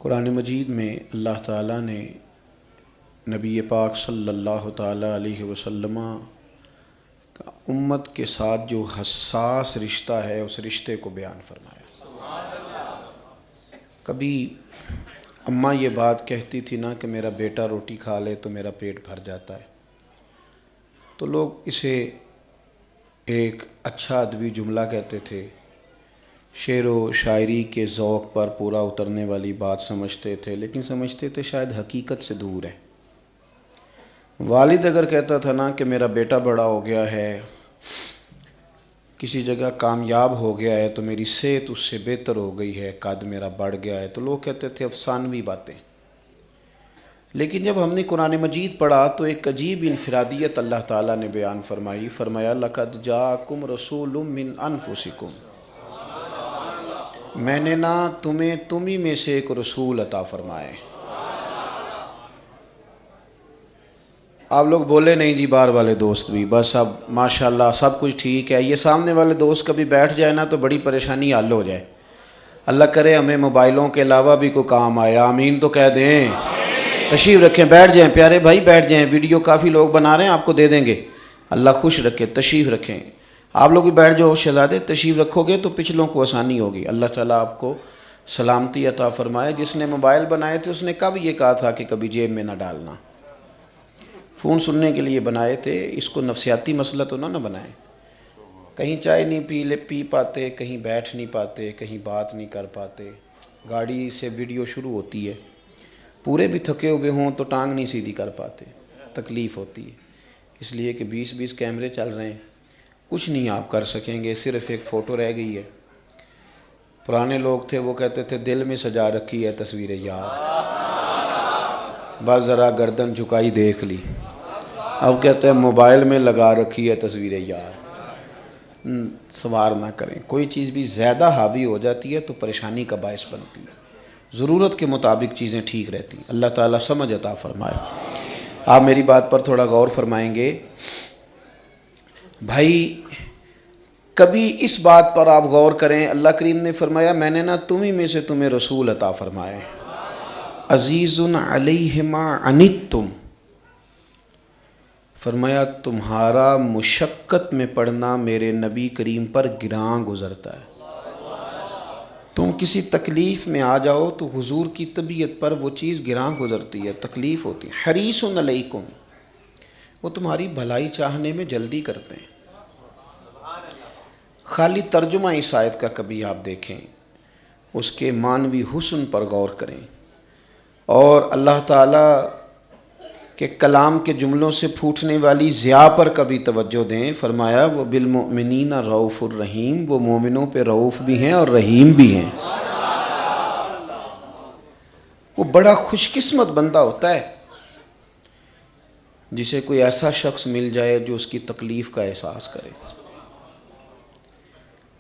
قرآن مجید میں اللہ تعالیٰ نے نبی پاک صلی اللہ تعالیٰ علیہ وسلم کا امت کے ساتھ جو حساس رشتہ ہے اس رشتے کو بیان فرمایا۔ کبھی اماں یہ بات کہتی تھی نا کہ میرا بیٹا روٹی کھا لے تو میرا پیٹ بھر جاتا ہے، تو لوگ اسے ایک اچھا ادبی جملہ کہتے تھے، شعر و شاعری کے ذوق پر پورا اترنے والی بات سمجھتے تھے، لیکن سمجھتے تھے شاید حقیقت سے دور ہے۔ والد اگر کہتا تھا نا کہ میرا بیٹا بڑا ہو گیا ہے، کسی جگہ کامیاب ہو گیا ہے، تو میری صحت اس سے بہتر ہو گئی ہے، قد میرا بڑھ گیا ہے، تو لوگ کہتے تھے افسانوی باتیں۔ لیکن جب ہم نے قرآن مجید پڑھا تو ایک عجیب انفرادیت اللہ تعالیٰ نے بیان فرمائی، فرمایا لَقَدْ جَاءَكُمْ رَسُولٌ مِّنْ أَنفُسِكُمْ، میں نے نا تمہیں میں سے ایک رسول عطا فرمائے۔ آپ لوگ بولے نہیں جی، باہر والے دوست بھی بس اب ماشاءاللہ سب کچھ ٹھیک ہے، یہ سامنے والے دوست کبھی بیٹھ جائے نا تو بڑی پریشانی حل ہو جائے۔ اللہ کرے ہمیں موبائلوں کے علاوہ بھی کوئی کام آئے، آمین تو کہہ دیں۔ تشریف رکھیں، بیٹھ جائیں پیارے بھائی، بیٹھ جائیں، ویڈیو کافی لوگ بنا رہے ہیں، آپ کو دے دیں گے، اللہ خوش رکھے، تشریف رکھیں۔ آپ لوگ بھی بیٹھ جاؤ، شہزادے تشریف رکھو گے تو پچھلوں کو آسانی ہوگی۔ اللہ تعالیٰ آپ کو سلامتی عطا فرمائے۔ جس نے موبائل بنائے تھے اس نے کب یہ کہا تھا کہ کبھی جیب میں نہ ڈالنا؟ فون سننے کے لیے بنائے تھے، اس کو نفسیاتی مسئلہ تو نہ بنائیں۔ کہیں چائے نہیں پی پاتے، کہیں بیٹھ نہیں پاتے، کہیں بات نہیں کر پاتے، گاڑی سے ویڈیو شروع ہوتی ہے، پورے بھی تھکے ہوئے ہوں تو ٹانگ نہیں سیدھی کر پاتے، تکلیف ہوتی ہے۔ اس لیے کہ 20 کیمرے چل رہے ہیں، کچھ نہیں آپ کر سکیں گے، صرف ایک فوٹو رہ گئی ہے۔ پرانے لوگ تھے وہ کہتے تھے دل میں سجا رکھی ہے تصویر یار، بس ذرا گردن جھکائی دیکھ لی۔ اب کہتے ہیں موبائل میں لگا رکھی ہے تصویر یار۔ سوار نہ کریں، کوئی چیز بھی زیادہ حاوی ہو جاتی ہے تو پریشانی کا باعث بنتی ہے، ضرورت کے مطابق چیزیں ٹھیک رہتی ہیں۔ اللہ تعالیٰ سمجھ عطا فرمائے۔ آپ میری بات پر تھوڑا غور فرمائیں گے بھائی، کبھی اس بات پر آپ غور کریں، اللہ کریم نے فرمایا میں نے نا تمہیں میں سے تمہیں رسول عطا فرمائے، عزیز علیہ ما عنتم، فرمایا تمہارا مشقت میں پڑھنا میرے نبی کریم پر گراں گزرتا ہے۔ تم کسی تکلیف میں آ جاؤ تو حضور کی طبیعت پر وہ چیز گراں گزرتی ہے، تکلیف ہوتی ہے۔ حریص علیکم، وہ تمہاری بھلائی چاہنے میں جلدی کرتے ہیں۔ خالی ترجمہ اس آیت کا کبھی آپ دیکھیں، اس کے معنوی حسن پر غور کریں، اور اللہ تعالیٰ کے کلام کے جملوں سے پھوٹنے والی ضیاء پر کبھی توجہ دیں۔ فرمایا وہ بالمؤمنین رؤوف الرحیم، وہ مومنوں پہ رؤوف بھی ہیں اور رحیم بھی ہیں۔ وہ بڑا خوش قسمت بندہ ہوتا ہے جسے کوئی ایسا شخص مل جائے جو اس کی تکلیف کا احساس کرے۔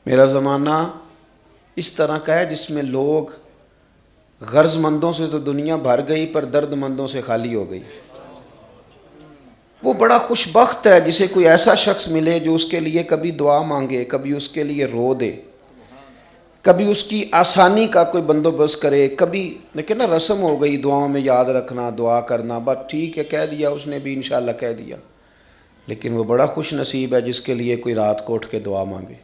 میرا زمانہ اس طرح کا ہے جس میں لوگ غرض مندوں سے تو دنیا بھر گئی پر درد مندوں سے خالی ہو گئی۔ وہ بڑا خوش بخت ہے جسے کوئی ایسا شخص ملے جو اس کے لیے کبھی دعا مانگے، کبھی اس کے لیے رو دے، کبھی اس کی آسانی کا کوئی بندوبست کرے، کبھی لیکن نا رسم ہو گئی دعاؤں میں یاد رکھنا، دعا کرنا، بس ٹھیک ہے کہہ دیا اس نے بھی انشاءاللہ کہہ دیا، لیکن وہ بڑا خوش نصیب ہے جس کے لیے کوئی رات کو اٹھ کے دعا مانگے،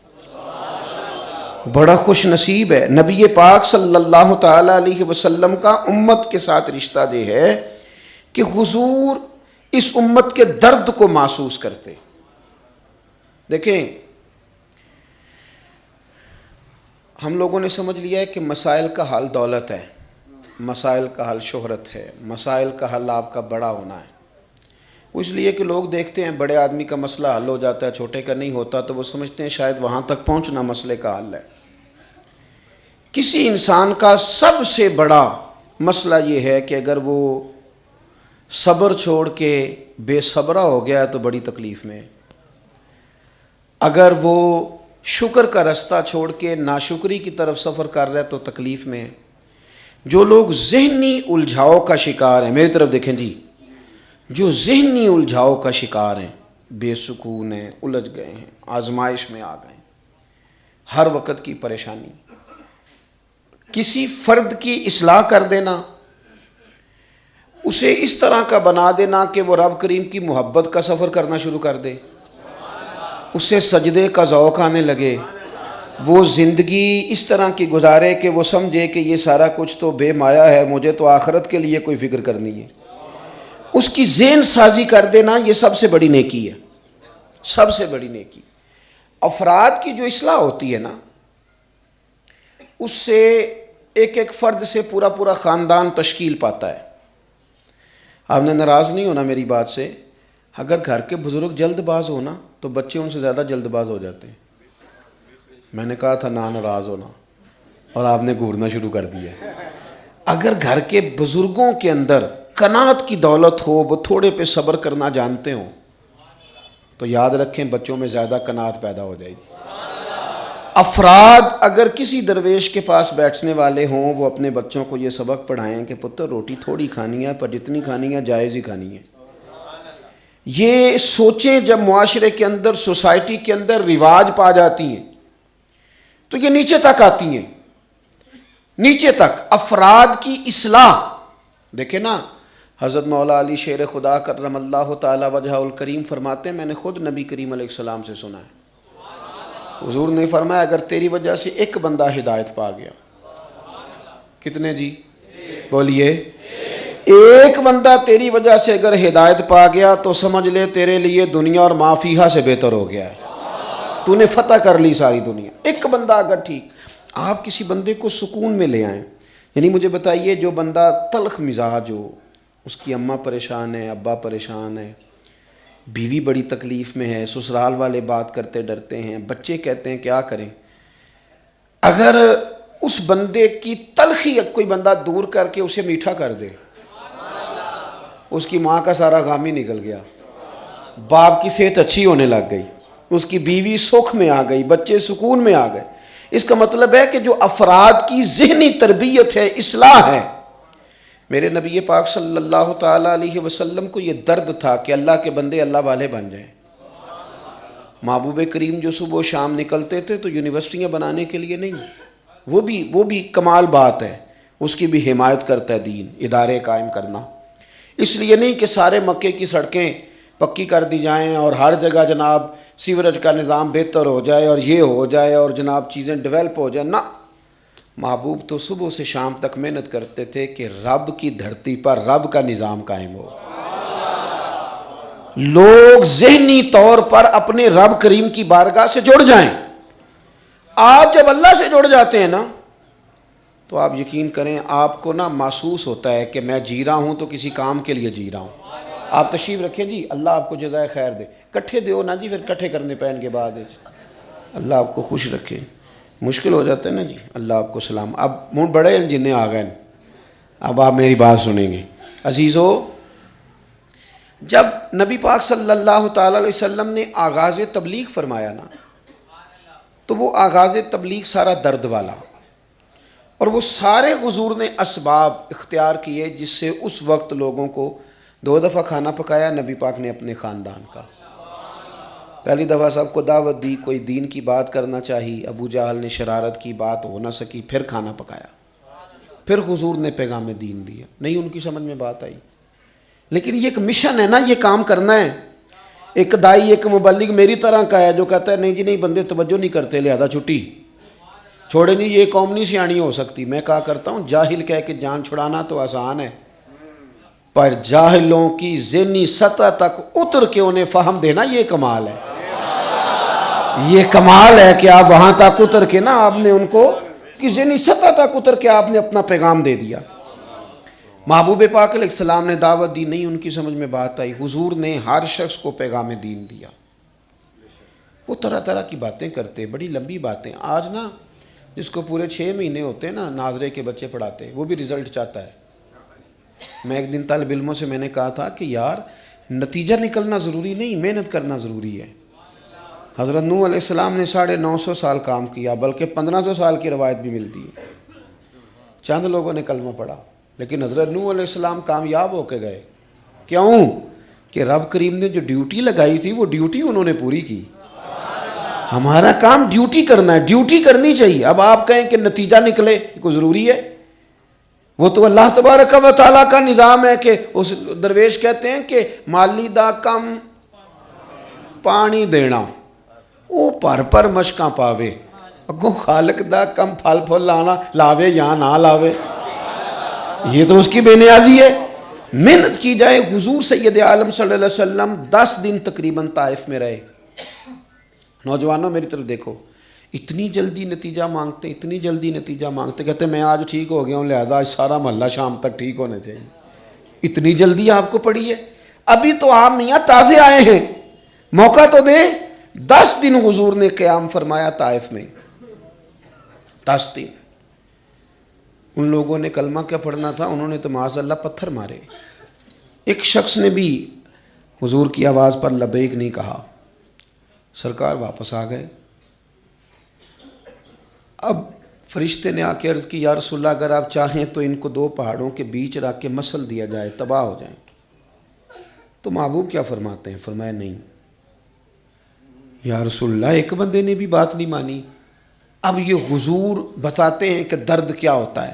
بڑا خوش نصیب ہے۔ نبی پاک صلی اللہ تعالیٰ علیہ وسلم کا امت کے ساتھ رشتہ دے ہے کہ حضور اس امت کے درد کو محسوس کرتے۔ دیکھیں ہم لوگوں نے سمجھ لیا ہے کہ مسائل کا حل دولت ہے، مسائل کا حل شہرت ہے، مسائل کا حل آپ کا بڑا ہونا ہے۔ وہ اس لیے کہ لوگ دیکھتے ہیں بڑے آدمی کا مسئلہ حل ہو جاتا ہے، چھوٹے کا نہیں ہوتا، تو وہ سمجھتے ہیں شاید وہاں تک پہنچنا مسئلے کا حل ہے۔ کسی انسان کا سب سے بڑا مسئلہ یہ ہے کہ اگر وہ صبر چھوڑ کے بے صبرہ ہو گیا تو بڑی تکلیف میں، اگر وہ شکر کا رستہ چھوڑ کے ناشکری کی طرف سفر کر رہا ہے تو تکلیف میں۔ جو لوگ ذہنی الجھاؤ کا شکار ہیں، میری طرف دیکھیں جی، جو ذہنی الجھاؤ کا شکار ہیں، بے سکون ہیں، الجھ گئے ہیں، آزمائش میں آ گئے ہیں، ہر وقت کی پریشانی، کسی فرد کی اصلاح کر دینا، اسے اس طرح کا بنا دینا کہ وہ رب کریم کی محبت کا سفر کرنا شروع کر دے، اسے سجدے کا ذوق آنے لگے، وہ زندگی اس طرح کی گزارے کہ وہ سمجھے کہ یہ سارا کچھ تو بے مایا ہے، مجھے تو آخرت کے لیے کوئی فکر کرنی ہے، اس کی ذہن سازی کر دینا، یہ سب سے بڑی نیکی ہے، سب سے بڑی نیکی۔ افراد کی جو اصلاح ہوتی ہے نا، اس سے ایک ایک فرد سے پورا پورا خاندان تشکیل پاتا ہے۔ آپ نے ناراض نہیں ہونا میری بات سے، اگر گھر کے بزرگ جلد باز ہونا تو بچے ان سے زیادہ جلد باز ہو جاتے ہیں۔ میں نے کہا تھا ناراض ہونا، اور آپ نے گھورنا شروع کر دیا۔ اگر گھر کے بزرگوں کے اندر قناعت کی دولت ہو، وہ تھوڑے پہ صبر کرنا جانتے ہوں، تو یاد رکھیں بچوں میں زیادہ قناعت پیدا ہو جائے گی۔ افراد اگر کسی درویش کے پاس بیٹھنے والے ہوں، وہ اپنے بچوں کو یہ سبق پڑھائیں کہ پتر روٹی تھوڑی کھانی ہے، پر جتنی کھانی ہے جائز ہی کھانی ہے۔ یہ سوچیں جب معاشرے کے اندر، سوسائٹی کے اندر رواج پا جاتی ہیں تو یہ نیچے تک آتی ہیں، نیچے تک افراد کی اصلاح۔ دیکھیں نا، حضرت مولا علی شیر خدا کرم اللہ تعالی وجہ الکریم فرماتے ہیں، میں نے خود نبی کریم علیہ السلام سے سنا ہے، حضور نے فرمایا اگر تیری وجہ سے ایک بندہ ہدایت پا گیا، کتنے جی بولیے، ایک بندہ تیری وجہ سے اگر ہدایت پا گیا تو سمجھ لے تیرے لیے دنیا اور ما فیہا سے بہتر ہو گیا ہے، تو نے فتح کر لی ساری دنیا۔ ایک بندہ اگر ٹھیک، آپ کسی بندے کو سکون میں لے آئیں، یعنی مجھے بتائیے جو بندہ تلخ مزاج ہو، اس کی اماں پریشان ہے، ابا پریشان ہے، بیوی بڑی تکلیف میں ہے، سسرال والے بات کرتے ڈرتے ہیں، بچے کہتے ہیں کیا کریں، اگر اس بندے کی تلخی کوئی بندہ دور کر کے اسے میٹھا کر دے، اس کی ماں کا سارا غم ہی نکل گیا، باپ کی صحت اچھی ہونے لگ گئی، اس کی بیوی سکھ میں آ گئی، بچے سکون میں آ گئے۔ اس کا مطلب ہے کہ جو افراد کی ذہنی تربیت ہے، اصلاح ہے۔ میرے نبی پاک صلی اللہ تعالیٰ علیہ وسلم کو یہ درد تھا کہ اللہ کے بندے اللہ والے بن جائیں۔ محبوب کریم جو صبح و شام نکلتے تھے تو یونیورسٹیاں بنانے کے لیے نہیں، وہ بھی کمال بات ہے، اس کی بھی حمایت کرتا ہے دین، ادارے قائم کرنا۔ اس لیے نہیں کہ سارے مکے کی سڑکیں پکی کر دی جائیں اور ہر جگہ جناب سیوریج کا نظام بہتر ہو جائے اور یہ ہو جائے اور جناب چیزیں ڈیولپ ہو جائیں، نہ، محبوب تو صبح سے شام تک محنت کرتے تھے کہ رب کی دھرتی پر رب کا نظام قائم ہو، لوگ ذہنی طور پر اپنے رب کریم کی بارگاہ سے جڑ جائیں۔ آپ جب اللہ سے جڑ جاتے ہیں نا تو آپ یقین کریں آپ کو نا محسوس ہوتا ہے کہ میں جی رہا ہوں تو کسی کام کے لیے جی رہا ہوں۔ آپ تشریف رکھیں جی، اللہ آپ کو جزائے خیر دے، کٹھے دیو نا جی، پھر کٹھے کرنے پہن کے بعد اللہ آپ کو خوش رکھے، مشکل ہو جاتا ہے نا جی، اللہ آپ کو سلام۔ اب منہ بڑے جنہیں آ گئے، اب آپ میری بات سنیں گے۔ عزیزو، جب نبی پاک صلی اللہ تعالیٰ علیہ وسلم نے آغاز تبلیغ فرمایا نا، تو وہ آغاز تبلیغ سارا درد والا، اور وہ سارے حضور نے اسباب اختیار کیے جس سے اس وقت لوگوں کو 2 دفعہ کھانا پکایا نبی پاک نے اپنے خاندان کا۔ پہلی دفعہ سب کو دعوت دی، کوئی دین کی بات کرنا چاہی، ابو جہل نے شرارت کی، بات ہو نہ سکی، پھر کھانا پکایا، پھر حضور نے پیغام دین دیا، نہیں ان کی سمجھ میں بات آئی، لیکن یہ ایک مشن ہے نا، یہ کام کرنا ہے۔ ایک دائی، ایک مبلغ میری طرح کا ہے جو کہتا ہے نہیں جی نہیں، بندے توجہ نہیں کرتے لہذا چھٹی چھوڑے نہیں، یہ قوم نہیں سیانی ہو سکتی۔ میں کہا کرتا ہوں جاہل کہہ کے جان چھڑانا تو آسان ہے، پر جاہلوں کی ذہنی سطح تک اتر کے انہیں فہم دینا یہ کمال ہے، یہ کمال ہے کہ آپ وہاں تک اتر کے نا آپ نے ان کو کی ذہنی سطح تک اتر کے آپ نے اپنا پیغام دے دیا۔ محبوب پاک علیہ السلام نے دعوت دی، نہیں ان کی سمجھ میں بات آئی، حضور نے ہر شخص کو پیغام دین دیا۔ وہ طرح طرح کی باتیں کرتے، بڑی لمبی باتیں۔ آج نا جس کو پورے 6 مہینے ہوتے ہیں نا ناظرے کے بچے پڑھاتے، وہ بھی رزلٹ چاہتا ہے۔ میں ایک دن طالب علموں سے میں نے کہا تھا کہ یار نتیجہ نکلنا ضروری نہیں، محنت کرنا ضروری ہے۔ حضرت نوح علیہ السلام نے 950 سال کام کیا، بلکہ 1500 سال کی روایت بھی ملتی ہے، چند لوگوں نے کلمہ پڑھا، لیکن حضرت نوح علیہ السلام کامیاب ہو کے گئے۔ کیوں؟ کہ رب کریم نے جو ڈیوٹی لگائی تھی وہ ڈیوٹی انہوں نے پوری کی۔ ہمارا کام ڈیوٹی کرنا ہے، ڈیوٹی کرنی چاہیے. اب آپ کہیں کہ نتیجہ نکلے، کوئی ضروری ہے؟ وہ تو اللہ تبارک و تعالیٰ کا نظام ہے کہ اس درویش کہتے ہیں کہ مالی دا کم پانی دینا وہ پر مشکاں پاوے، اگوں خالق دا کم پھل پھل لانا لاوے یا نہ لاوے، یہ تو اس کی بے نیازی ہے. محنت کی جائے. حضور سید عالم صلی اللہ علیہ وسلم 10 دن تقریباً طائف میں رہے. نوجوانوں میری طرف دیکھو، اتنی جلدی نتیجہ مانگتے، اتنی جلدی نتیجہ مانگتے، کہتے میں آج ٹھیک ہو گیا ہوں لہذا آج سارا محلہ شام تک ٹھیک ہونا چاہیے. اتنی جلدی آپ کو پڑی ہے؟ ابھی تو آپ میاں تازے آئے ہیں، موقع تو دیں. 10 دن حضور نے قیام فرمایا طائف میں. 10 دن. ان لوگوں نے کلمہ کیا پڑھنا تھا، انہوں نے تو معاذ اللہ پتھر مارے. ایک شخص نے بھی حضور کی آواز پر لبیک نہیں کہا. سرکار واپس آ گئے. اب فرشتے نے آ کے عرض کی یا رسول اللہ اگر آپ چاہیں تو ان کو 2 پہاڑوں کے بیچ رکھ کے مسل دیا جائے، تباہ ہو جائیں. تو محبوب کیا فرماتے ہیں؟ فرمایا نہیں یا رسول اللہ، ایک بندے نے بھی بات نہیں مانی. اب یہ حضور بتاتے ہیں کہ درد کیا ہوتا ہے،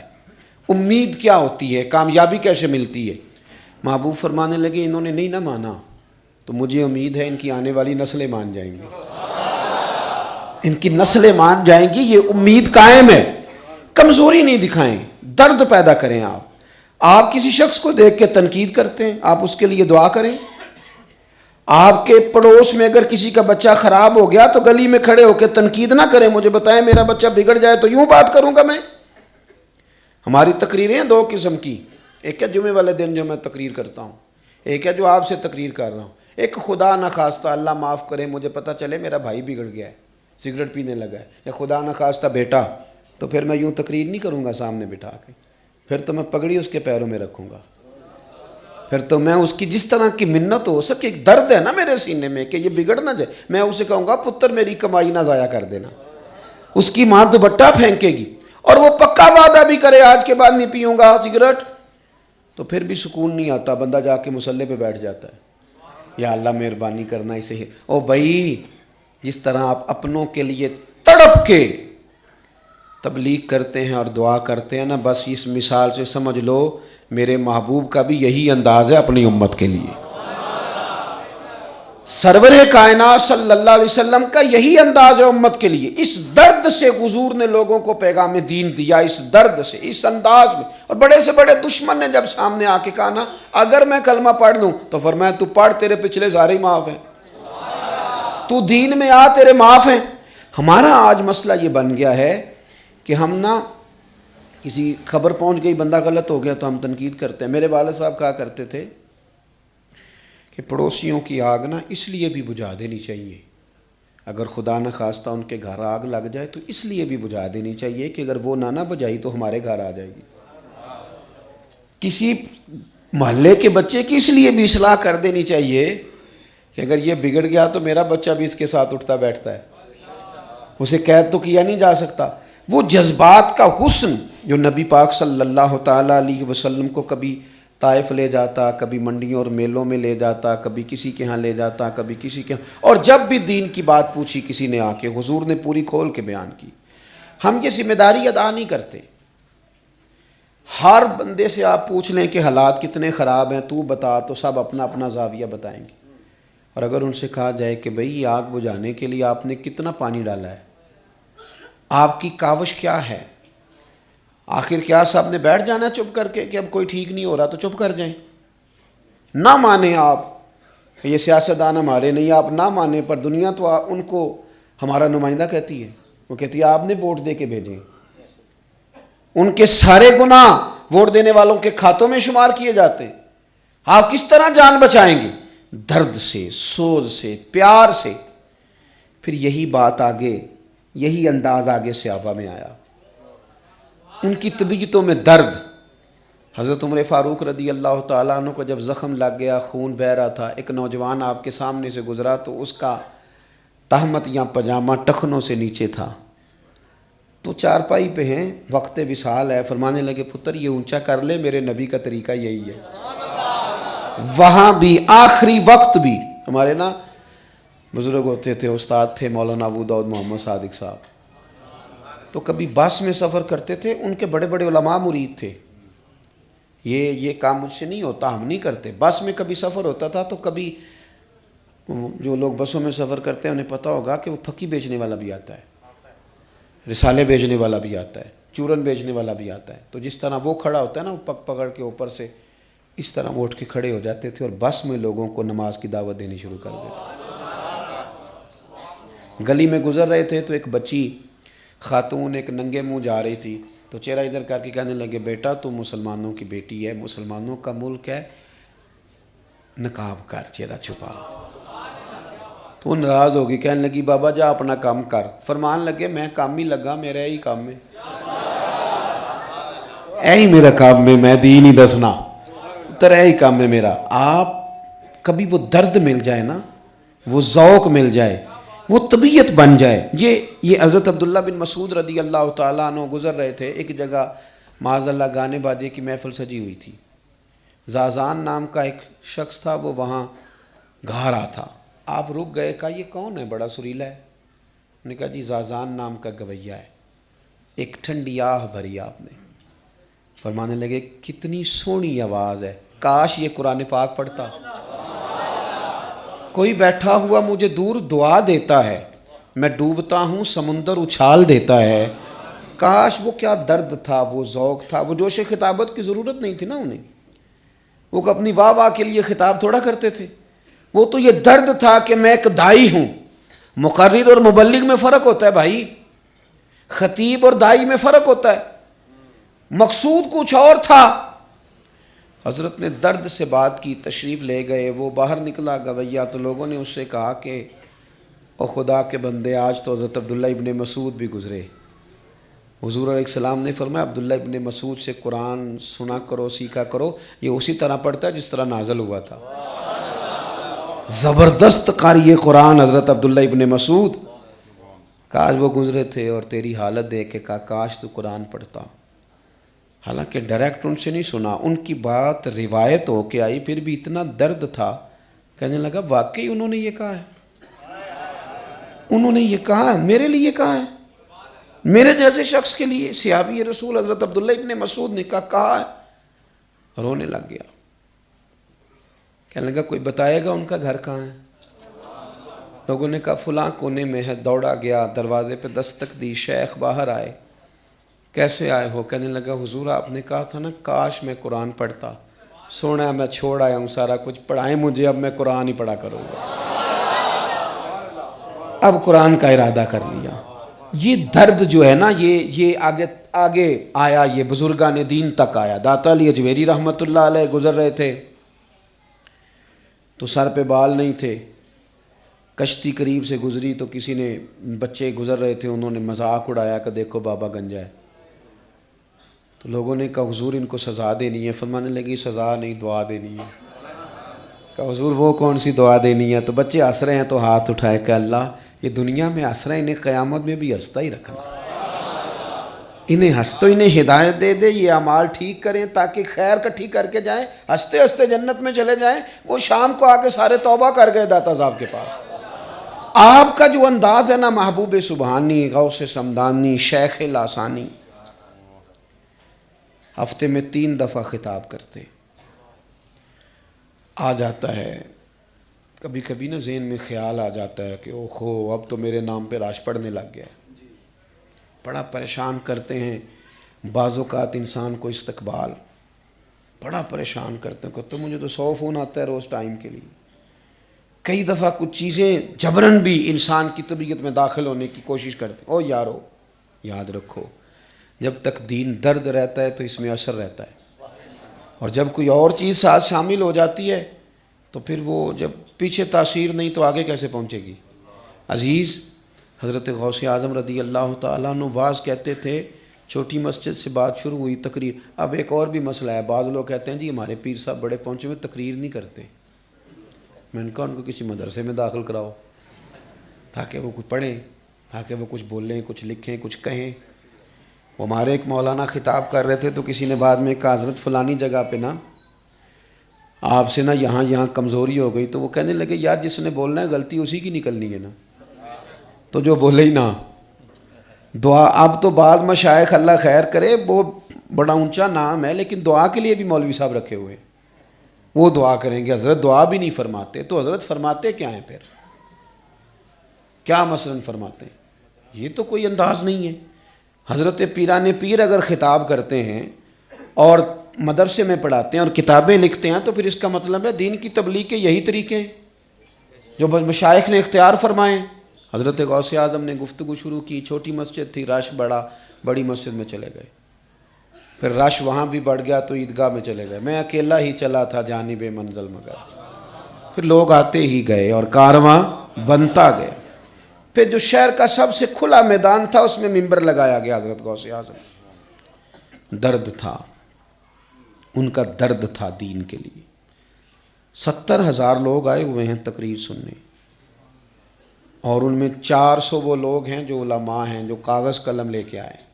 امید کیا ہوتی ہے، کامیابی کیسے ملتی ہے. محبوب فرمانے لگے انہوں نے نہیں نہ مانا تو مجھے امید ہے ان کی آنے والی نسلیں مان جائیں گی، ان کی نسلیں مان جائیں گی. یہ امید قائم ہے. کمزوری نہیں دکھائیں، درد پیدا کریں. آپ کسی شخص کو دیکھ کے تنقید کرتے ہیں، آپ اس کے لیے دعا کریں. آپ کے پڑوس میں اگر کسی کا بچہ خراب ہو گیا تو گلی میں کھڑے ہو کے تنقید نہ کریں، مجھے بتائیں میرا بچہ بگڑ جائے تو یوں بات کروں گا میں. ہماری تقریریں 2 قسم کی، ایک ہے جمعے والے دن جو میں تقریر کرتا ہوں، ایک ہے جو آپ سے تقریر کر رہا ہوں. ایک خدا نخواستہ، اللہ معاف کرے، مجھے پتہ چلے میرا بھائی بگڑ گیا ہے، سگریٹ پینے لگا ہے، یا خدا نخواستہ بیٹا، تو پھر میں یوں تقریر نہیں کروں گا سامنے بٹھا کے. پھر تو میں پگڑی اس کے پیروں میں رکھوں گا. پھر تو میں اس کی جس طرح کی منت ہو سکے، ایک درد ہے نا میرے سینے میں کہ یہ بگڑ نہ جائے، میں اسے کہوں گا پتر میری کمائی نہ ضائع کر دینا. اس کی ماں دوپٹہ پھینکے گی اور وہ پکا وعدہ بھی کرے آج کے بعد نہیں پیوں گا سگریٹ، تو پھر بھی سکون نہیں آتا، بندہ جا کے مصلے پہ بیٹھ جاتا ہے. یا اللہ مہربانی کرنا اسے. او بھائی، جس طرح آپ اپنوں کے لیے تڑپ کے تبلیغ کرتے ہیں اور دعا کرتے ہیں نا، بس اس مثال سے سمجھ لو میرے محبوب کا بھی یہی انداز ہے اپنی امت کے لیے. سرور کائنات صلی اللہ علیہ وسلم کا یہی انداز ہے امت کے لیے. اس درد سے حضور نے لوگوں کو پیغام دین دیا، اس درد سے، اس انداز میں. اور بڑے سے بڑے دشمن نے جب سامنے آ کے کہا نا اگر میں کلمہ پڑھ لوں تو فرمایا تو پڑھ، تیرے پچھلے سارے ہی معاف ہیں، تو دین میں آ، تیرے معاف ہیں. ہمارا آج مسئلہ یہ بن گیا ہے کہ ہم نا کسی خبر پہنچ گئی، بندہ غلط ہو گیا تو ہم تنقید کرتے ہیں. میرے والد صاحب کہا کرتے تھے کہ پڑوسیوں کی آگ نا اس لیے بھی بجھا دینی چاہیے، اگر خدا نہ خواستہ ان کے گھر آگ لگ جائے تو اس لیے بھی بجھا دینی چاہیے کہ اگر وہ نہ بجھائی تو ہمارے گھر آ جائے گی. کسی محلے کے بچے کی اس لیے بھی اصلاح کر دینی چاہیے کہ اگر یہ بگڑ گیا تو میرا بچہ بھی اس کے ساتھ اٹھتا بیٹھتا ہے، اسے قید تو کیا نہیں جا سکتا. وہ جذبات کا حسن جو نبی پاک صلی اللہ تعالیٰ علیہ وسلم کو کبھی طائف لے جاتا، کبھی منڈیوں اور میلوں میں لے جاتا، کبھی کسی کے ہاں لے جاتا، کبھی کسی کے ہاں، اور جب بھی دین کی بات پوچھی کسی نے آ کے حضور نے پوری کھول کے بیان کی. ہم یہ ذمہ داری ادا نہیں کرتے. ہر بندے سے آپ پوچھ لیں کہ حالات کتنے خراب ہیں تو بتا، تو سب اپنا اپنا زاویہ بتائیں گے. اور اگر ان سے کہا جائے کہ بھئی آگ بجھانے کے لیے آپ نے کتنا پانی ڈالا ہے، آپ کی کاوش کیا ہے، آخر کیا صاحب نے بیٹھ جانا چپ کر کے کہ اب کوئی ٹھیک نہیں ہو رہا تو چپ کر جائیں. نہ مانیں آپ کہ یہ سیاستدان ہمارے نہیں، آپ نہ مانیں، پر دنیا تو ان کو ہمارا نمائندہ کہتی ہے. وہ کہتی ہے آپ نے ووٹ دے کے بھیجیں. ان کے سارے گناہ ووٹ دینے والوں کے کھاتوں میں شمار کیے جاتے ہیں. آپ کس طرح جان بچائیں گے؟ درد سے، سوز سے، پیار سے. پھر یہی بات آگے، یہی انداز آگے صحابہ میں آیا. ان کی طبیعتوں میں درد. حضرت عمر فاروق رضی اللہ تعالیٰ عنہ کو جب زخم لگ گیا، خون بہہ رہا تھا، ایک نوجوان آپ کے سامنے سے گزرا تو اس کا تہمت یا پجامہ ٹخنوں سے نیچے تھا. تو چارپائی پہ ہیں، وقت وصال ہے، فرمانے لگے پتر یہ اونچا کر لے، میرے نبی کا طریقہ یہی ہے. وہاں بھی آخری وقت بھی ہمارے نا بزرگ ہوتے تھے، استاد تھے مولانا ابو داؤد محمد صادق صاحب، تو کبھی بس میں سفر کرتے تھے، ان کے بڑے بڑے علماء مرید تھے. یہ کام مجھ سے نہیں ہوتا، ہم نہیں کرتے. بس میں کبھی سفر ہوتا تھا تو کبھی جو لوگ بسوں میں سفر کرتے ہیں انہیں پتہ ہوگا کہ وہ پھکی بیچنے والا بھی آتا ہے، رسالے بیچنے والا بھی آتا ہے، چورن بیچنے والا بھی آتا ہے. تو جس طرح وہ کھڑا ہوتا ہے نا، وہ پگ پکڑ کے اوپر سے اس طرح وہ اٹھ کے کھڑے ہو جاتے تھے اور بس میں لوگوں کو نماز کی دعوت دینی شروع کر دیتے. گلی میں گزر رہے تھے تو ایک بچی خاتون ایک ننگے منہ جا رہی تھی، تو چہرہ ادھر کر کے کہنے لگے، بیٹا تو مسلمانوں کی بیٹی ہے، مسلمانوں کا ملک ہے، نقاب کر، چہرہ چھپا. تو وہ ناراض ہوگی، کہنے لگی بابا جا اپنا کام کر. فرمان لگے میں کام ہی لگا، میرا یہی کام میں، یہی میرا کام میں دین ہی دسنا، ترا یہی کام ہے میرا. آپ کبھی وہ درد مل جائے نا، وہ ذوق مل جائے، وہ طبیعت بن جائے. یہ حضرت عبداللہ بن مسعود رضی اللہ تعالیٰ عنہ گزر رہے تھے، ایک جگہ معاذ اللہ گانے باجے کی محفل سجی ہوئی تھی. زازان نام کا ایک شخص تھا، وہ وہاں گا رہا تھا. آپ رک گئے، کہا یہ کون ہے بڑا سریلا ہے؟ نے کہا جی زازان نام کا گویا ہے. ایک ٹھنڈی آہ بھری آپ نے. فرمانے لگے کتنی سونی آواز ہے، کاش یہ قرآن پاک پڑھتا. کوئی بیٹھا ہوا مجھے دور دعا دیتا ہے، میں ڈوبتا ہوں سمندر اچھال دیتا ہے. کاش وہ کیا درد تھا، وہ ذوق تھا. وہ جوش خطابت کی ضرورت نہیں تھی نا انہیں، وہ اپنی واہ واہ کے لیے خطاب تھوڑا کرتے تھے. وہ تو یہ درد تھا کہ میں ایک دائی ہوں. مقرر اور مبلغ میں فرق ہوتا ہے بھائی، خطیب اور دائی میں فرق ہوتا ہے. مقصود کچھ اور تھا. حضرت نے درد سے بات کی، تشریف لے گئے. وہ باہر نکلا گویا تو لوگوں نے اس سے کہا کہ او خدا کے بندے، آج تو حضرت عبداللہ ابن مسعود بھی گزرے. حضور علیہ السلام نے فرمایا عبداللہ ابن مسعود سے قرآن سنا کرو، سیکھا کرو، یہ اسی طرح پڑھتا ہے جس طرح نازل ہوا تھا. زبردست قاری قرآن حضرت عبداللہ ابن مسعود. کاش وہ گزرے تھے اور تیری حالت دیکھ کے کہا کاش تو قرآن پڑھتا. حالانکہ ڈائریکٹ ان سے نہیں سنا، ان کی بات روایت ہو کے آئی، پھر بھی اتنا درد تھا. کہنے لگا واقعی انہوں نے یہ کہا ہے، انہوں نے یہ کہا ہے، میرے لیے کہا ہے، میرے جیسے شخص کے لیے. صحابی رسول حضرت عبداللہ ابن مسعود نے کہا ہے. رونے لگ گیا. کہنے لگا کوئی بتائے گا ان کا گھر کہاں ہے؟ لوگوں نے کہا فلاں کونے میں ہے. دوڑا گیا، دروازے پہ دستک دی، شیخ باہر آئے. کیسے آئے ہو؟ کہنے لگا حضور آپ نے کہا تھا نا کاش میں قرآن پڑھتا. سونا میں چھوڑ آیا ہوں سارا کچھ، پڑھائیں مجھے، اب میں قرآن ہی پڑھا کروں گا. اب قرآن کا ارادہ کر لیا. یہ درد جو ہے نا، یہ آگے آیا، یہ بزرگان دین تک آیا. داتا علی اجویری رحمۃ اللہ علیہ گزر رہے تھے تو سر پہ بال نہیں تھے. کشتی قریب سے گزری تو کسی نے، بچے گزر رہے تھے، انہوں نے مذاق اڑایا کہ دیکھو بابا گنجا ہے. تو لوگوں نے کہا حضور ان کو سزا دینی ہے. فرمانے لگی سزا نہیں، دعا دینی ہے. کہا حضور وہ کون سی دعا دینی ہے؟ تو بچے ہنس رہے ہیں تو ہاتھ اٹھائے کہ اللہ یہ دنیا میں ہنس رہے ہیں، انہیں قیامت میں بھی ہنستا ہی رکھنا. انہیں ہنس تو انہیں ہدایت دے دے، یہ اعمال ٹھیک کریں تاکہ خیر کٹھی کر کے جائیں، ہنستے ہنستے جنت میں چلے جائیں. وہ شام کو آ کے سارے توبہ کر گئے داتا صاحب کے پاس. آپ کا جو انداز ہے نا، محبوب سبحانی، غوث سمدانی، شیخ لاسانی، ہفتے میں 3 دفعہ خطاب کرتے. آ جاتا ہے کبھی کبھی نا ذہن میں خیال آ جاتا ہے کہ اوہو اب تو میرے نام پہ راش پڑنے لگ گیا. بڑا پریشان کرتے ہیں بعض اوقات انسان کو استقبال، بڑا پریشان کرتے ہیں. تو مجھے تو 100 فون آتا ہے روز ٹائم کے لیے. کئی دفعہ کچھ چیزیں جبراً بھی انسان کی طبیعت میں داخل ہونے کی کوشش کرتے ہیں. او یارو یاد رکھو، جب تک دین درد رہتا ہے تو اس میں اثر رہتا ہے، اور جب کوئی اور چیز ساتھ شامل ہو جاتی ہے تو پھر وہ جب پیچھے تاثیر نہیں تو آگے کیسے پہنچے گی. عزیز حضرت غوث اعظم رضی اللہ تعالیٰ عنہ واعظ کہتے تھے، چھوٹی مسجد سے بات شروع ہوئی، تقریر. اب ایک اور بھی مسئلہ ہے، بعض لوگ کہتے ہیں جی ہمارے پیر صاحب بڑے پہنچے ہوئے تقریر نہیں کرتے. میں نے کہا ان کو کسی مدرسے میں داخل کراؤ تاکہ وہ کچھ پڑھیں، تاکہ وہ کچھ بولیں، کچھ لکھیں، کچھ کہیں. وہ ہمارے ایک مولانا خطاب کر رہے تھے تو کسی نے بعد میں کہا حضرت فلانی جگہ پہ نا آپ سے نا یہاں کمزوری ہو گئی، تو وہ کہنے لگے یار جس نے بولنا ہے غلطی اسی کی نکلنی ہے نا، تو جو بولے ہی نا دعا. اب تو بعض مشائخ اللہ خیر کرے وہ بڑا اونچا نام ہے، لیکن دعا کے لیے بھی مولوی صاحب رکھے ہوئے، وہ دعا کریں گے. حضرت دعا بھی نہیں فرماتے، تو حضرت فرماتے کیا ہیں پھر؟ کیا مثلاً فرماتے ہیں؟ یہ تو کوئی انداز نہیں ہے. حضرت پیران پیر اگر خطاب کرتے ہیں اور مدرسے میں پڑھاتے ہیں اور کتابیں لکھتے ہیں، تو پھر اس کا مطلب ہے دین کی تبلیغ کے یہی طریقے ہیں جو مشائخ نے اختیار فرمائے. حضرت غوث اعظم نے گفتگو شروع کی، چھوٹی مسجد تھی، رش بڑی مسجد میں چلے گئے، پھر رش وہاں بھی بڑھ گیا تو عیدگاہ میں چلے گئے. میں اکیلا ہی چلا تھا جانب منزل مگر، پھر لوگ آتے ہی گئے اور کارواں بنتا گیا. پھر جو شہر کا سب سے کھلا میدان تھا اس میں منبر لگایا گیا حضرت غوث اعظم. درد تھا، ان کا درد تھا دین کے لیے. 70,000 لوگ آئے ہوئے ہیں تقریر سننے، اور ان میں 400 وہ لوگ ہیں جو علماء ہیں، جو کاغذ قلم لے کے آئے،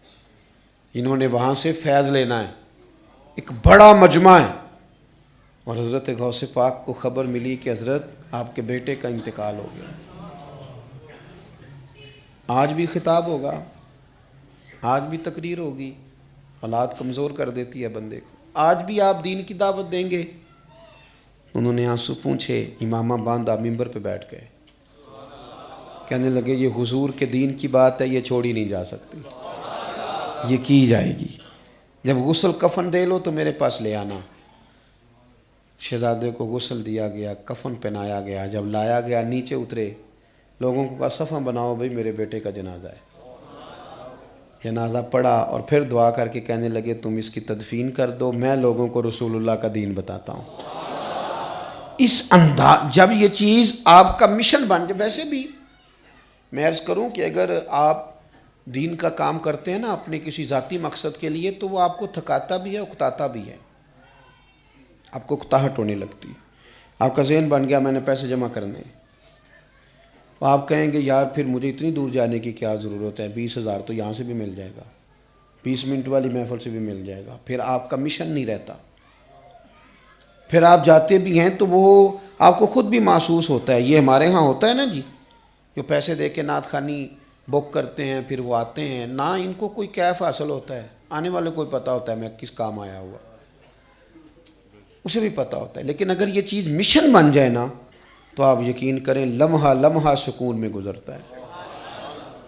انہوں نے وہاں سے فیض لینا ہے. ایک بڑا مجمع ہے، اور حضرت غوث پاک کو خبر ملی کہ حضرت آپ کے بیٹے کا انتقال ہو گیا. آج بھی خطاب ہوگا، آج بھی تقریر ہوگی، حالات کمزور کر دیتی ہے بندے کو. آج بھی آپ دین کی دعوت دیں گے؟ انہوں نے آنسو پونچھے، امامہ باندھا، ممبر پہ بیٹھ گئے، کہنے لگے یہ حضور کے دین کی بات ہے، یہ چھوڑی نہیں جا سکتی، یہ کی جائے گی. جب غسل کفن دے لو تو میرے پاس لے آنا. شہزادے کو غسل دیا گیا، کفن پہنایا گیا. جب لایا گیا نیچے اترے، لوگوں کو کہا صفحہ بناؤ بھائی میرے بیٹے کا جنازہ ہے. جنازہ پڑھا اور پھر دعا کر کے کہنے لگے تم اس کی تدفین کر دو، میں لوگوں کو رسول اللہ کا دین بتاتا ہوں. اس انداز جب یہ چیز آپ کا مشن بن جائے. ویسے بھی میں عرض کروں کہ اگر آپ دین کا کام کرتے ہیں نا اپنے کسی ذاتی مقصد کے لیے، تو وہ آپ کو تھکاتا بھی ہے، اکتاتا بھی ہے. آپ کو اکتاہٹ ہونے لگتی ہے. آپ کا ذہن بن گیا میں نے پیسے جمع کرنے ہیں، تو آپ کہیں گے یار پھر مجھے اتنی دور جانے کی کیا ضرورت ہے، 20,000 تو یہاں سے بھی مل جائے گا، 20 منٹ والی محفل سے بھی مل جائے گا. پھر آپ کا مشن نہیں رہتا. پھر آپ جاتے بھی ہیں تو وہ آپ کو خود بھی محسوس ہوتا ہے. یہ ہمارے ہاں ہوتا ہے نا جی، جو پیسے دے کے نعت خوانی بک کرتے ہیں پھر وہ آتے ہیں، نہ ان کو کوئی کیف حاصل ہوتا ہے. آنے والے کو پتہ ہوتا ہے میں کس کام آیا ہوا، اسے بھی پتہ ہوتا ہے. لیکن اگر یہ چیز مشن بن جائے نا تو آپ یقین کریں لمحہ لمحہ سکون میں گزرتا ہے.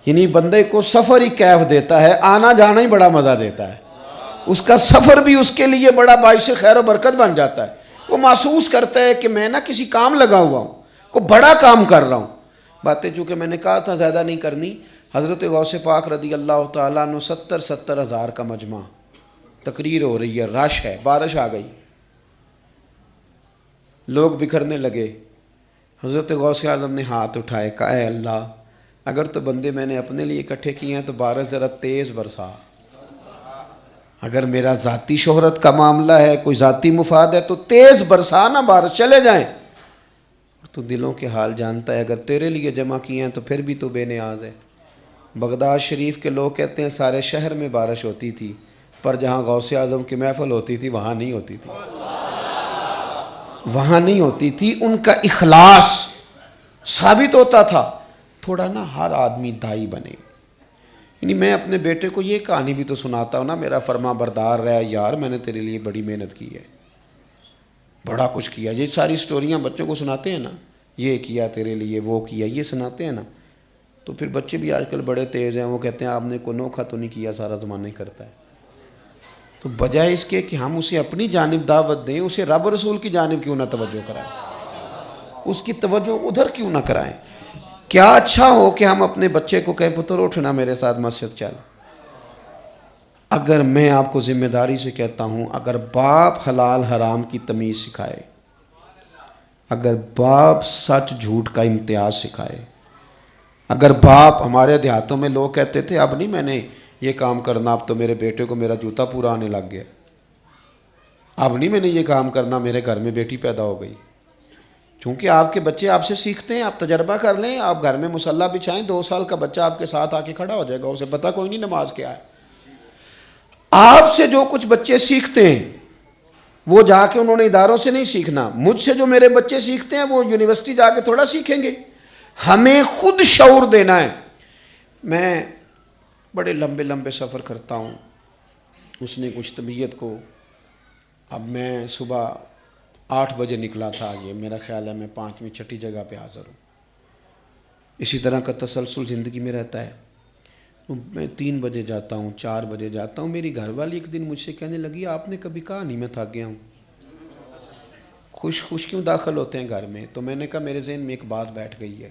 یعنی بندے کو سفر ہی کیف دیتا ہے، آنا جانا ہی بڑا مزہ دیتا ہے. اس کا سفر بھی اس کے لیے بڑا باعث خیر و برکت بن جاتا ہے. وہ محسوس کرتا ہے کہ میں نا کسی کام لگا ہوا ہوں، کوئی بڑا کام کر رہا ہوں. باتیں چونکہ میں نے کہا تھا زیادہ نہیں کرنی. حضرت غوث پاک رضی اللہ تعالیٰ عنہ 70,000 کا مجمع، تقریر ہو رہی ہے، رش ہے، بارش آ گئی، لوگ بکھرنے لگے. حضرت غوث اعظم نے ہاتھ اٹھائے، کہا اے اللہ اگر تو بندے میں نے اپنے لیے اکٹھے کیے ہیں تو بارش ذرا تیز برسا. اگر میرا ذاتی شہرت کا معاملہ ہے، کوئی ذاتی مفاد ہے تو تیز برسا نا، بارش چلے جائیں. تو دلوں کے حال جانتا ہے، اگر تیرے لیے جمع کیے ہیں تو پھر بھی تو بے نیاز ہے. بغداد شریف کے لوگ کہتے ہیں سارے شہر میں بارش ہوتی تھی، پر جہاں غوث اعظم کی محفل ہوتی تھی وہاں نہیں ہوتی تھی، وہاں نہیں ہوتی تھی. ان کا اخلاص ثابت ہوتا تھا. تھوڑا نا ہر آدمی دائی بنے. یعنی میں اپنے بیٹے کو یہ کہانی بھی تو سناتا ہوں نا، میرا فرما بردار رہا یار، میں نے تیرے لیے بڑی محنت کی ہے، بڑا کچھ کیا. یہ ساری سٹوریاں بچوں کو سناتے ہیں نا، یہ کیا تیرے لیے، وہ کیا، یہ سناتے ہیں نا، تو پھر بچے بھی آج کل بڑے تیز ہیں، وہ کہتے ہیں آپ نے کوئی نوکھا تو نہیں کیا، سارا زمانہ ہی کرتا ہے. تو بجائے اس کے کہ ہم اسے اپنی جانب دعوت دیں، اسے رب رسول کی جانب کیوں نہ توجہ کرائیں، اس کی توجہ ادھر کیوں نہ کرائیں. کیا اچھا ہو کہ ہم اپنے بچے کو کہیں پتر اٹھنا میرے ساتھ مسجد چل. اگر میں آپ کو ذمہ داری سے کہتا ہوں، اگر باپ حلال حرام کی تمیز سکھائے، اگر باپ سچ جھوٹ کا امتیاز سکھائے، اگر باپ، ہمارے دیہاتوں میں لوگ کہتے تھے اب نہیں میں نے یہ کام کرنا، اب تو میرے بیٹے کو میرا جوتا پورا آنے لگ گیا، اب نہیں میں نے یہ کام کرنا، میرے گھر میں بیٹی پیدا ہو گئی. چونکہ آپ کے بچے آپ سے سیکھتے ہیں. آپ تجربہ کر لیں، آپ گھر میں مصلی بچھائیں، 2 سال کا بچہ آپ کے ساتھ آ کے کھڑا ہو جائے گا، اسے پتہ کوئی نہیں نماز کیا ہے. آپ سے جو کچھ بچے سیکھتے ہیں وہ جا کے انہوں نے اداروں سے نہیں سیکھنا، مجھ سے جو میرے بچے سیکھتے ہیں وہ یونیورسٹی جا کے تھوڑا سیکھیں گے. ہمیں خود شعور دینا ہے. میں بڑے لمبے لمبے سفر کرتا ہوں، اس نے کچھ طبیعت کو، اب میں صبح 8 بجے نکلا تھا، یہ میرا خیال ہے میں 5ویں 6ٹھی جگہ پہ حاضر ہوں. اسی طرح کا تسلسل زندگی میں رہتا ہے. میں 3 بجے جاتا ہوں، 4 بجے جاتا ہوں. میری گھر والی ایک دن مجھ سے کہنے لگی آپ نے کبھی کہا نہیں میں تھک گیا ہوں، خوش کیوں داخل ہوتے ہیں گھر میں؟ تو میں نے کہا میرے ذہن میں ایک بات بیٹھ گئی ہے،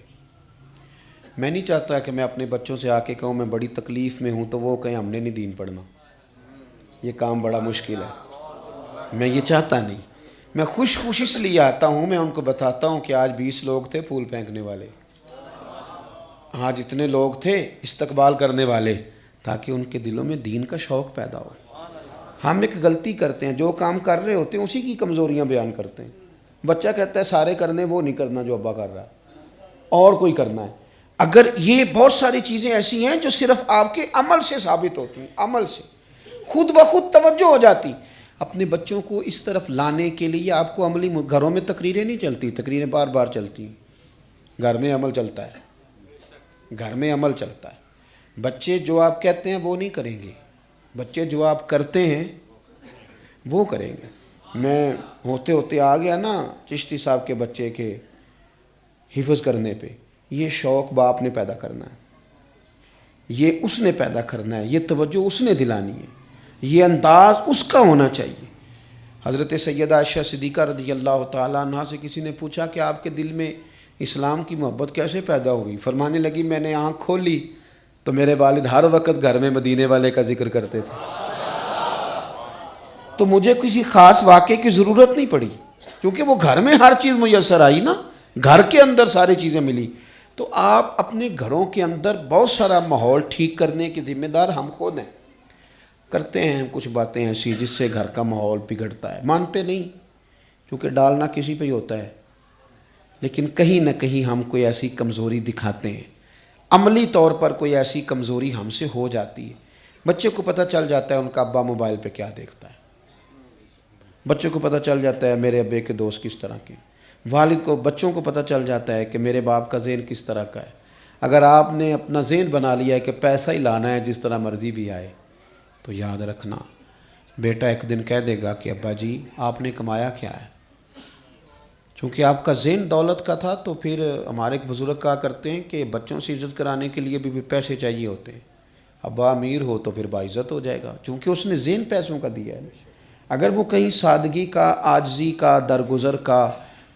میں نہیں چاہتا کہ میں اپنے بچوں سے آ کے کہوں میں بڑی تکلیف میں ہوں تو وہ کہیں ہم نے نہیں دین پڑھنا، یہ کام بڑا مشکل ہے. میں یہ چاہتا نہیں. میں خوش اس لیے آتا ہوں، میں ان کو بتاتا ہوں کہ آج 20 لوگ تھے پھول پھینکنے والے، آج اتنے لوگ تھے استقبال کرنے والے، تاکہ ان کے دلوں میں دین کا شوق پیدا ہو. ہم ایک غلطی کرتے ہیں، جو کام کر رہے ہوتے ہیں اسی کی کمزوریاں بیان کرتے ہیں. بچہ کہتا ہے سارے کرنے، وہ نہیں کرنا جو ابا کر رہا ہے، اور کوئی کرنا ہے. اگر یہ بہت ساری چیزیں ایسی ہیں جو صرف آپ کے عمل سے ثابت ہوتی ہیں، عمل سے خود بخود توجہ ہو جاتی. اپنے بچوں کو اس طرف لانے کے لیے آپ کو عملی، گھروں میں تقریریں نہیں چلتی، تقریریں بار بار چلتی ہیں، گھر میں عمل چلتا ہے، گھر میں عمل چلتا ہے. بچے جو آپ کہتے ہیں وہ نہیں کریں گے، بچے جو آپ کرتے ہیں وہ کریں گے. میں ہوتے ہوتے آ گیا نا چشتی صاحب کے بچے کے حفظ کرنے پہ. یہ شوق باپ نے پیدا کرنا ہے، یہ اس نے پیدا کرنا ہے، یہ توجہ اس نے دلانی ہے، یہ انداز اس کا ہونا چاہیے. حضرت سیدہ عائشہ صدیقہ رضی اللہ تعالیٰ عنہ سے کسی نے پوچھا کہ آپ کے دل میں اسلام کی محبت کیسے پیدا ہوئی؟ فرمانے لگی میں نے آنکھ کھولی تو میرے والد ہر وقت گھر میں مدینے والے کا ذکر کرتے تھے، تو مجھے کسی خاص واقعے کی ضرورت نہیں پڑی، کیونکہ وہ گھر میں ہر چیز میسر آئی نا، گھر کے اندر ساری چیزیں ملی. تو آپ اپنے گھروں کے اندر بہت سارا ماحول ٹھیک کرنے کے ذمہ دار ہم خود ہیں. کرتے ہیں کچھ باتیں ایسی جس سے گھر کا ماحول بگڑتا ہے، مانتے نہیں کیونکہ ڈالنا کسی پہ ہی ہوتا ہے، لیکن کہیں نہ کہیں ہم کوئی ایسی کمزوری دکھاتے ہیں، عملی طور پر کوئی ایسی کمزوری ہم سے ہو جاتی ہے. بچے کو پتہ چل جاتا ہے ان کا ابا موبائل پہ کیا دیکھتا ہے، بچوں کو پتہ چل جاتا ہے میرے ابے کے دوست کس طرح کے، والد کو، بچوں کو پتہ چل جاتا ہے کہ میرے باپ کا ذہن کس طرح کا ہے. اگر آپ نے اپنا ذہن بنا لیا ہے کہ پیسہ ہی لانا ہے جس طرح مرضی بھی آئے، تو یاد رکھنا بیٹا ایک دن کہہ دے گا کہ ابا جی آپ نے کمایا کیا ہے. چونکہ آپ کا ذہن دولت کا تھا تو پھر ہمارے ایک بزرگ کہا کرتے ہیں کہ بچوں سے عزت کرانے کے لیے بھی پیسے چاہیے ہوتے ہیں. ابا امیر ہو تو پھر باعزت ہو جائے گا، چونکہ اس نے ذہن پیسوں کا دیا ہے. اگر وہ کہیں سادگی کا، عاجزی کا، درگزر کا،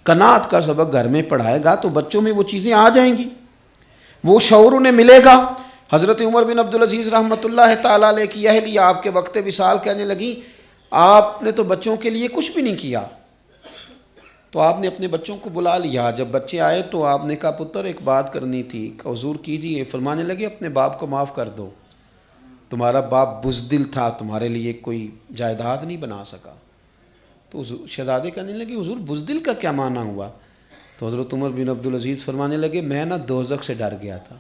قناعت کا سبق گھر میں پڑھائے گا تو بچوں میں وہ چیزیں آ جائیں گی، وہ شعور انہیں ملے گا. حضرت عمر بن عبدالعزیز رحمۃ اللہ تعالیٰ علیہ کی اہلیہ آپ کے وقت وصال کہنے لگیں آپ نے تو بچوں کے لیے کچھ بھی نہیں کیا. تو آپ نے اپنے بچوں کو بلا لیا. جب بچے آئے تو آپ نے کہا پتر ایک بات کرنی تھی، حضور کیجیے. فرمانے لگے اپنے باپ کو معاف کر دو، تمہارا باپ بزدل تھا، تمہارے لیے کوئی جائیداد نہیں بنا سکا. تو شہزادے کہنے لگے حضور بزدل کا کیا معنی ہوا؟ تو حضرت عمر بن عبدالعزیز فرمانے لگے میں نا دوزخ سے ڈر گیا تھا،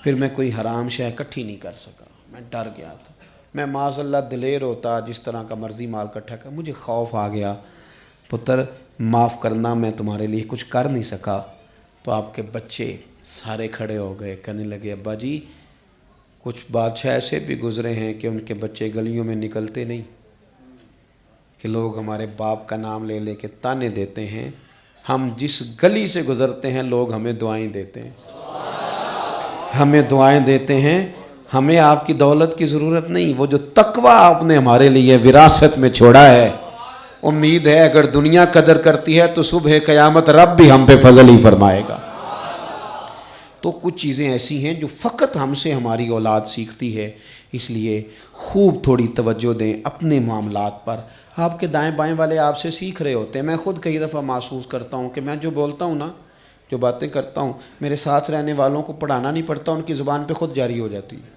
پھر میں کوئی حرام شے اکٹھی نہیں کر سکا، میں ڈر گیا تھا. میں معاذ اللہ دلیر ہوتا، جس طرح کا مرضی مال اکٹھا کر، مجھے خوف آ گیا. پتر معاف کرنا، میں تمہارے لیے کچھ کر نہیں سکا. تو آپ کے بچے سارے کھڑے ہو گئے، کہنے لگے ابا جی کچھ بادشاہ ایسے بھی گزرے ہیں کہ ان کے بچے گلیوں میں نکلتے نہیں، کہ لوگ ہمارے باپ کا نام لے لے کے تانے دیتے ہیں، ہم جس گلی سے گزرتے ہیں لوگ ہمیں دعائیں دیتے ہیں، ہمیں دعائیں دیتے ہیں. ہمیں آپ کی دولت کی ضرورت نہیں، وہ جو تقویٰ آپ نے ہمارے لیے وراثت میں چھوڑا ہے، امید ہے اگر دنیا قدر کرتی ہے تو صبح قیامت رب بھی ہم پہ فضل ہی فرمائے گا. تو کچھ چیزیں ایسی ہیں جو فقط ہم سے ہماری اولاد سیکھتی ہے، اس لیے خوب تھوڑی توجہ دیں اپنے معاملات پر. آپ کے دائیں بائیں والے آپ سے سیکھ رہے ہوتے ہیں. میں خود کئی دفعہ محسوس کرتا ہوں کہ میں جو بولتا ہوں نا، جو باتیں کرتا ہوں، میرے ساتھ رہنے والوں کو پڑھانا نہیں پڑتا، ان کی زبان پہ خود جاری ہو جاتی ہے.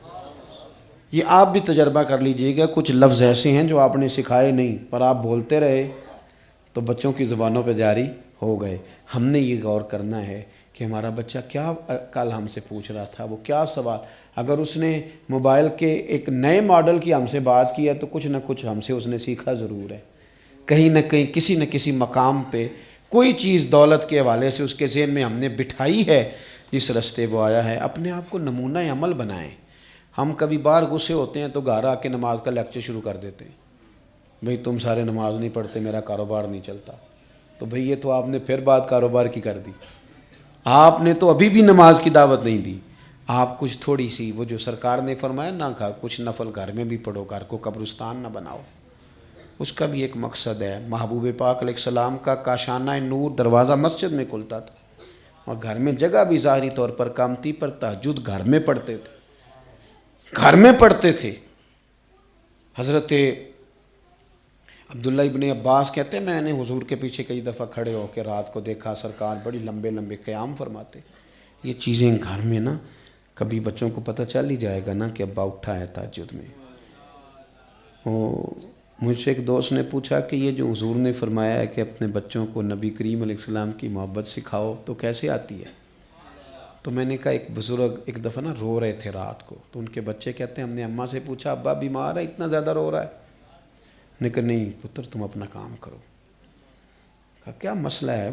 یہ آپ بھی تجربہ کر لیجئے گا. کچھ لفظ ایسے ہیں جو آپ نے سکھائے نہیں پر آپ بولتے رہے تو بچوں کی زبانوں پہ جاری ہو گئے. ہم نے یہ غور کرنا ہے کہ کہ ہمارا بچہ کیا کل ہم سے پوچھ رہا تھا، وہ کیا سوال، اگر اس نے موبائل کے ایک نئے ماڈل کی ہم سے بات کی ہے تو کچھ نہ کچھ ہم سے اس نے سیکھا ضرور ہے، کہیں نہ کہیں کسی نہ کسی مقام پہ کوئی چیز دولت کے حوالے سے اس کے ذہن میں ہم نے بٹھائی ہے، جس رستے وہ آیا ہے۔ اپنے آپ کو نمونہ عمل بنائیں۔ ہم کبھی باہر غصے ہوتے ہیں تو گھر آ کے نماز کا لیکچر شروع کر دیتے ہیں، بھئی تم سارے نماز نہیں پڑھتے، میرا کاروبار نہیں چلتا۔ تو بھئی یہ تو آپ نے پھر بات کاروبار کی کر دی، آپ نے تو ابھی بھی نماز کی دعوت نہیں دی۔ آپ کچھ تھوڑی سی وہ جو سرکار نے فرمایا نہ، کچھ نفل گھر میں بھی پڑھو، گھر کو قبرستان نہ بناؤ، اس کا بھی ایک مقصد ہے۔ محبوب پاک علیہ السلام کا کاشانہ نور دروازہ مسجد میں کھلتا تھا، اور گھر میں جگہ بھی ظاہری طور پر کم تھی، پر تہجد گھر میں پڑھتے تھے، گھر میں پڑھتے تھے۔ حضرت عبداللہ ابن عباس کہتے ہیں میں نے حضور کے پیچھے کئی دفعہ کھڑے ہو کے رات کو دیکھا سرکار بڑی لمبے لمبے قیام فرماتے۔ یہ چیزیں گھر میں نا کبھی بچوں کو پتہ چل ہی جائے گا نا کہ ابا اٹھا ہے تہجد میں۔ مجھ سے ایک دوست نے پوچھا کہ یہ جو حضور نے فرمایا ہے کہ اپنے بچوں کو نبی کریم علیہ السلام کی محبت سکھاؤ تو کیسے آتی ہے؟ تو میں نے کہا ایک بزرگ ایک دفعہ نا رو رہے تھے رات کو، تو ان کے بچے کہتے ہیں ہم نے اماں سے پوچھا ابا بیمار ہے اتنا زیادہ رو رہا ہے؟ نے کہا نہیں پتر تم اپنا کام کرو۔ کہا کیا مسئلہ ہے؟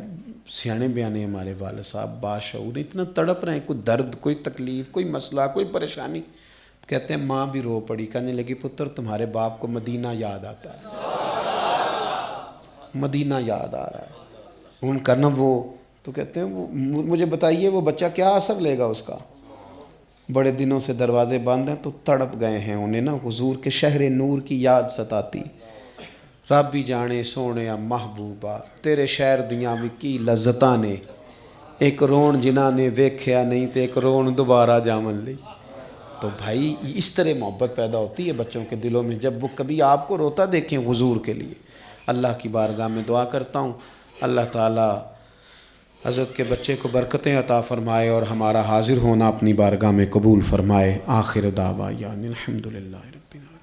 سیانے بیانے ہمارے والد صاحب باشعور اتنا تڑپ رہے ہیں، کوئی درد کوئی تکلیف کوئی مسئلہ کوئی پریشانی؟ کہتے ہیں ماں بھی رو پڑی، کہنے لگی پتر تمہارے باپ کو مدینہ یاد آتا ہے، مدینہ یاد آ رہا ہے ان کا نا وہ۔ تو کہتے ہیں وہ مجھے بتائیے وہ بچہ کیا اثر لے گا اس کا؟ بڑے دنوں سے دروازے بند ہیں تو تڑپ گئے ہیں، انہیں نا حضور کے شہر نور کی یاد ستاتی۔ رب ہی جانے سونے محبوبہ تیرے شہر دیاں بھی کی لذتاں نے، ایک رون جنہاں نے ویکھیا نہیں تے ایک رون دوبارہ جامن لی۔ تو بھائی اس طرح محبت پیدا ہوتی ہے بچوں کے دلوں میں جب وہ کبھی آپ کو روتا دیکھیں حضور کے لیے۔ اللہ کی بارگاہ میں دعا کرتا ہوں اللہ تعالیٰ حضرت کے بچے کو برکتیں عطا فرمائے اور ہمارا حاضر ہونا اپنی بارگاہ میں قبول فرمائے۔ آخر دعوانا الحمدللہ رب العالمین۔